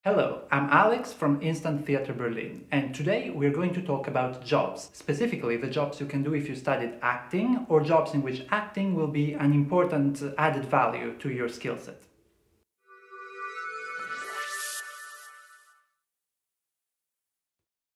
Hello, I'm Alex from Instant Theatre Berlin, and today we're going to talk about jobs, specifically the jobs you can do if you studied acting, or jobs in which acting will be an important added value to your skill set.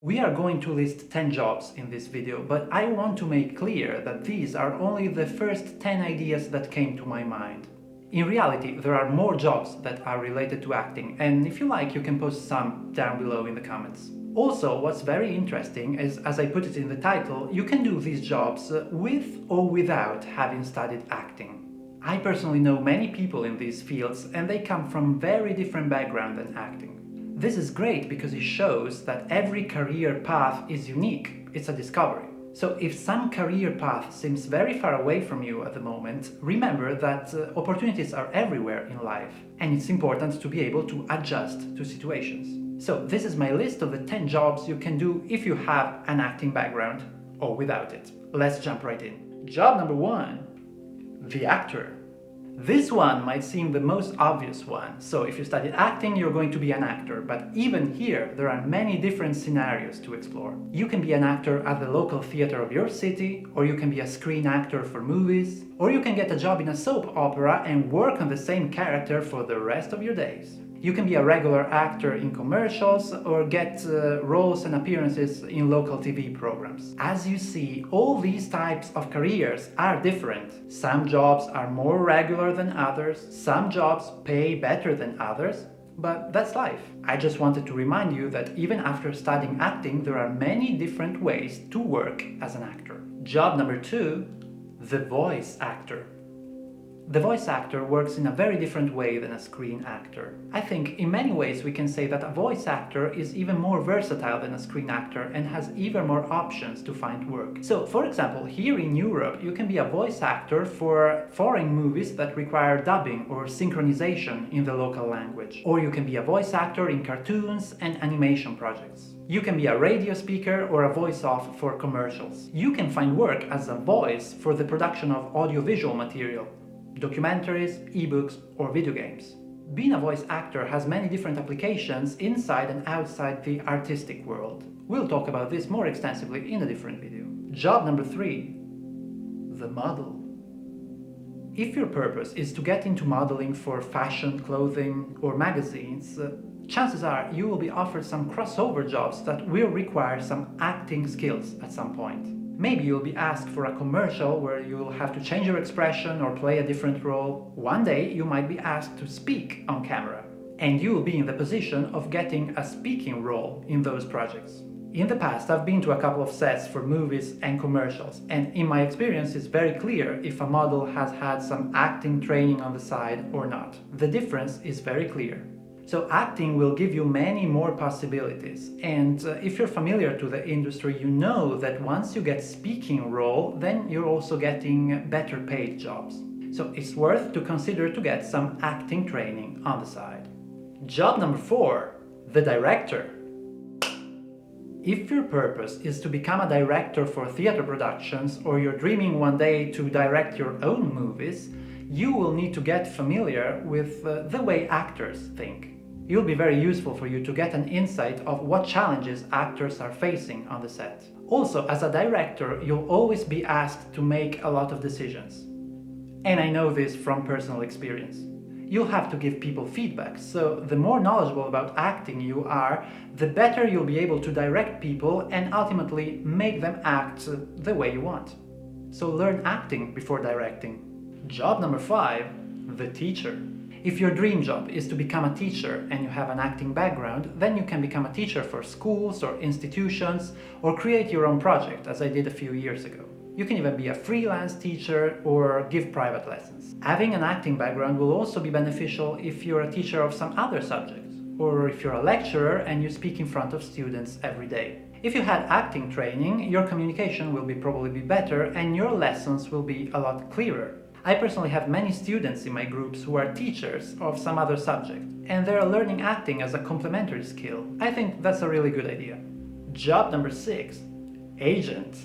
We are going to list 10 jobs in this video, but I want to make clear that these are only the first 10 ideas that came to my mind. In reality, there are more jobs that are related to acting, and if you like, you can post some down below in the comments. Also, what's very interesting is, as I put it in the title, you can do these jobs with or without having studied acting. I personally know many people in these fields, and they come from very different background than acting. This is great because it shows that every career path is unique, it's a discovery. So if some career path seems very far away from you at the moment, remember that opportunities are everywhere in life, and it's important to be able to adjust to situations. So this is my list of the 10 jobs you can do if you have an acting background or without it. Let's jump right in. Job number 1, the actor. This one might seem the most obvious one, so if you studied acting, you're going to be an actor, but even here, there are many different scenarios to explore. You can be an actor at the local theater of your city, or you can be a screen actor for movies, or you can get a job in a soap opera and work on the same character for the rest of your days. You can be a regular actor in commercials or get roles and appearances in local TV programs. As you see, all these types of careers are different. Some jobs are more regular than others, some jobs pay better than others, but that's life. I just wanted to remind you that even after studying acting, there are many different ways to work as an actor. Job number 2, the voice actor. The voice actor works in a very different way than a screen actor. I think in many ways we can say that a voice actor is even more versatile than a screen actor and has even more options to find work. So, for example, here in Europe you can be a voice actor for foreign movies that require dubbing or synchronization in the local language. Or you can be a voice actor in cartoons and animation projects. You can be a radio speaker or a voice-off for commercials. You can find work as a voice for the production of audiovisual material, documentaries, ebooks, or video games. Being a voice actor has many different applications inside and outside the artistic world. We'll talk about this more extensively in a different video. Job number 3, the model. If your purpose is to get into modeling for fashion, clothing, or magazines, chances are you will be offered some crossover jobs that will require some acting skills at some point. Maybe you'll be asked for a commercial where you'll have to change your expression or play a different role. One day you might be asked to speak on camera, and you'll be in the position of getting a speaking role in those projects. In the past, I've been to a couple of sets for movies and commercials, and in my experience it's very clear if a model has had some acting training on the side or not. The difference is very clear. So acting will give you many more possibilities, and if you're familiar to the industry, you know that once you get speaking role, then you're also getting better paid jobs. So it's worth to consider to get some acting training on the side. Job number 4, the director. If your purpose is to become a director for theater productions, or you're dreaming one day to direct your own movies, you will need to get familiar with the way actors think. It'll be very useful for you to get an insight of what challenges actors are facing on the set. Also, as a director, you'll always be asked to make a lot of decisions. And I know this from personal experience. You'll have to give people feedback, so the more knowledgeable about acting you are, the better you'll be able to direct people and ultimately make them act the way you want. So learn acting before directing. Job number 5, the teacher. If your dream job is to become a teacher and you have an acting background, then you can become a teacher for schools or institutions, or create your own project, as I did a few years ago. You can even be a freelance teacher or give private lessons. Having an acting background will also be beneficial if you're a teacher of some other subject, or if you're a lecturer and you speak in front of students every day. If you had acting training, your communication will probably be better and your lessons will be a lot clearer. I personally have many students in my groups who are teachers of some other subject, and they're learning acting as a complementary skill. I think that's a really good idea. Job number 6, agent.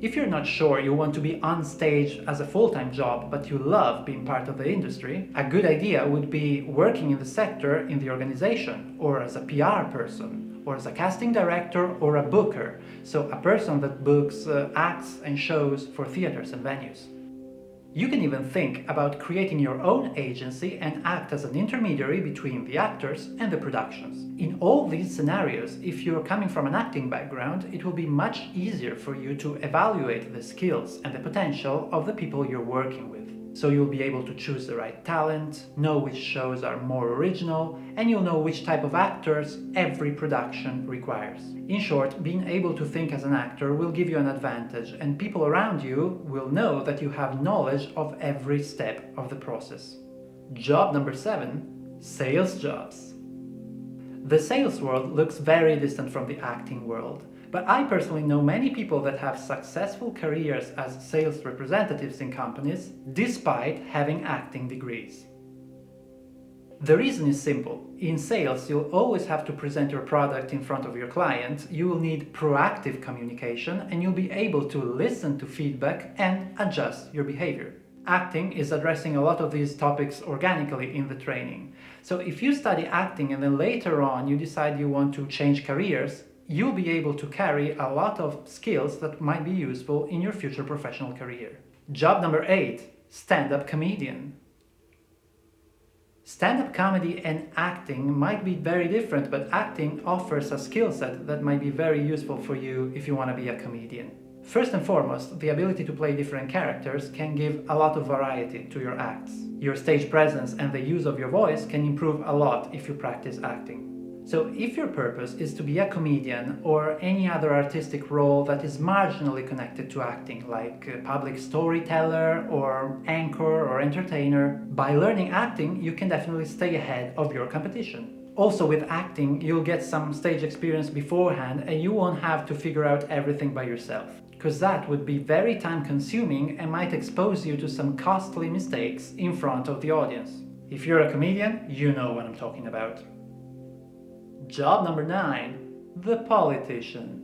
If you're not sure you want to be on stage as a full-time job, but you love being part of the industry, a good idea would be working in the sector in the organization, or as a PR person, or as a casting director or a booker, so a person that books acts and shows for theaters and venues. You can even think about creating your own agency and act as an intermediary between the actors and the productions. In all these scenarios, if you're coming from an acting background, it will be much easier for you to evaluate the skills and the potential of the people you're working with. So you'll be able to choose the right talent, know which shows are more original, and you'll know which type of actors every production requires. In short, being able to think as an actor will give you an advantage, and people around you will know that you have knowledge of every step of the process. Job number 7, sales jobs. The sales world looks very distant from the acting world. But I personally know many people that have successful careers as sales representatives in companies despite having acting degrees. The reason is simple. In sales, you'll always have to present your product in front of your client, you will need proactive communication, and you'll be able to listen to feedback and adjust your behavior. Acting is addressing a lot of these topics organically in the training. So if you study acting and then later on you decide you want to change careers, you'll be able to carry a lot of skills that might be useful in your future professional career. Job number 8, stand-up comedian. Stand-up comedy and acting might be very different, but acting offers a skill set that might be very useful for you if you want to be a comedian. First and foremost, the ability to play different characters can give a lot of variety to your acts. Your stage presence and the use of your voice can improve a lot if you practice acting. So if your purpose is to be a comedian or any other artistic role that is marginally connected to acting, like a public storyteller or anchor or entertainer, by learning acting you can definitely stay ahead of your competition. Also with acting you'll get some stage experience beforehand and you won't have to figure out everything by yourself, because that would be very time consuming and might expose you to some costly mistakes in front of the audience. If you're a comedian, you know what I'm talking about. Job number 9, the politician.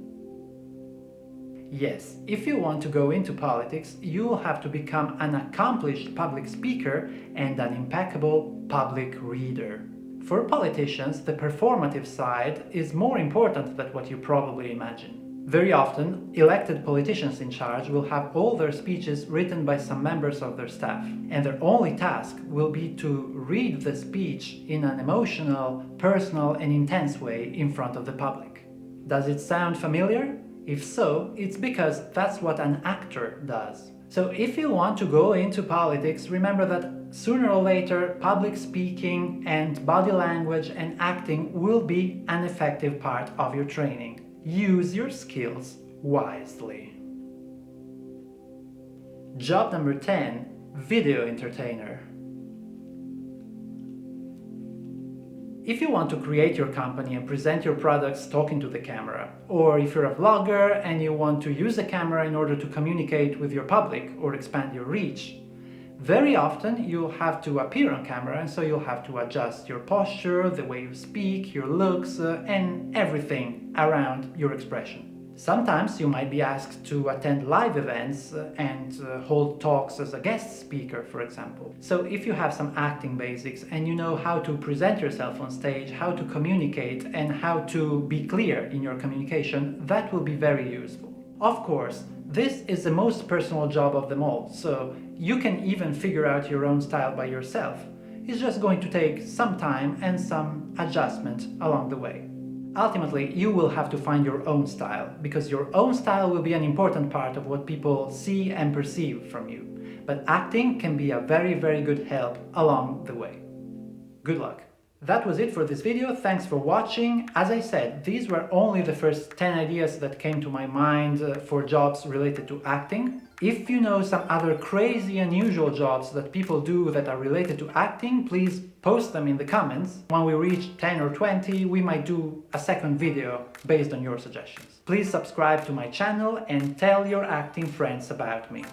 Yes, if you want to go into politics, you'll have to become an accomplished public speaker and an impeccable public reader. For politicians, the performative side is more important than what you probably imagine. Very often, elected politicians in charge will have all their speeches written by some members of their staff, and their only task will be to read the speech in an emotional, personal, and intense way in front of the public. Does it sound familiar? If so, it's because that's what an actor does. So if you want to go into politics, remember that sooner or later, public speaking and body language and acting will be an effective part of your training. Use your skills wisely. Job number 10, video entertainer. If you want to create your company and present your products talking to the camera, or if you're a vlogger and you want to use the camera in order to communicate with your public or expand your reach, very often you'll have to appear on camera, and so you'll have to adjust your posture, the way you speak, your looks, and everything around your expression. Sometimes you might be asked to attend live events and hold talks as a guest speaker, for example. So if you have some acting basics and you know how to present yourself on stage, how to communicate, and how to be clear in your communication, that will be very useful. Of course, this is the most personal job of them all, so you can even figure out your own style by yourself. It's just going to take some time and some adjustment along the way. Ultimately, you will have to find your own style, because your own style will be an important part of what people see and perceive from you. But acting can be a very, very good help along the way. Good luck! That was it for this video. Thanks for watching. As I said, these were only the first 10 ideas that came to my mind for jobs related to acting. If you know some other crazy, unusual jobs that people do that are related to acting, please post them in the comments. When we reach 10 or 20, we might do a second video based on your suggestions. Please subscribe to my channel and tell your acting friends about me.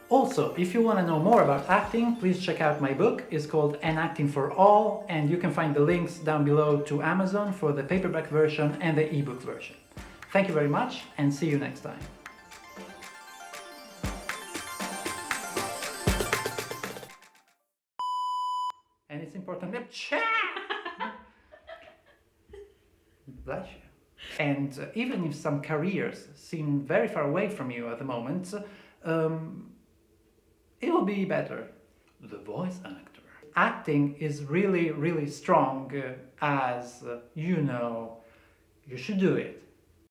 Also, if you want to know more about acting, please check out my book. It's called An Acting for All, and you can find the links down below to Amazon for the paperback version and the ebook version. Thank you very much, and see you next time. Bless you. And even if some careers seem very far away from you at the moment, it will be better. The voice actor. Acting is really, really strong, as you know, you should do it.